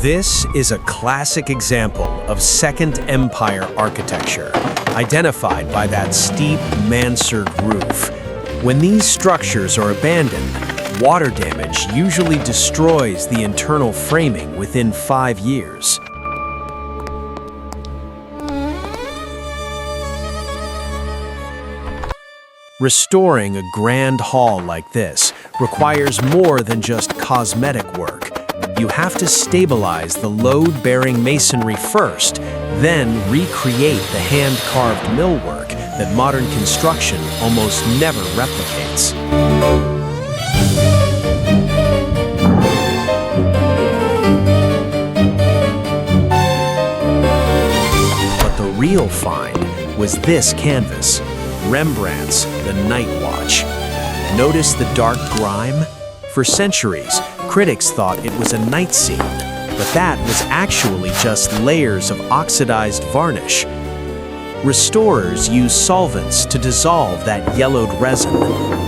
This is a classic example of Second Empire architecture, identified by that steep mansard roof. When these structures are abandoned, water damage usually destroys the internal framing within 5 years. Restoring a grand hall like this requires more than just cosmetic work. You have to stabilize the load-bearing masonry first, then recreate the hand-carved millwork that modern construction almost never replicates. But the real find was this canvas, Rembrandt's The Night Watch. Notice the dark grime? For centuries, critics thought it was a night scene, but that was actually just layers of oxidized varnish. Restorers use solvents to dissolve that yellowed resin.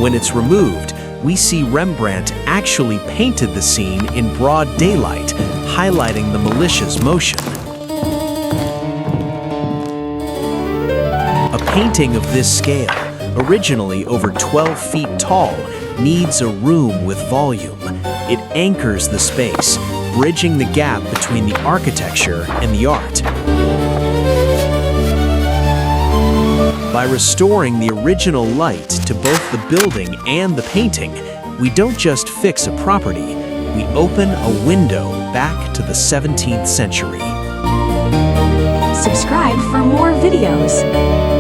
When it's removed, we see Rembrandt actually painted the scene in broad daylight, highlighting the malicious motion. A painting of this scale, originally over 12 feet tall, needs a room with volume. It anchors the space, bridging the gap between the architecture and the art. By restoring the original light to both the building and the painting, we don't just fix a property, we open a window back to the 17th century. Subscribe for more videos.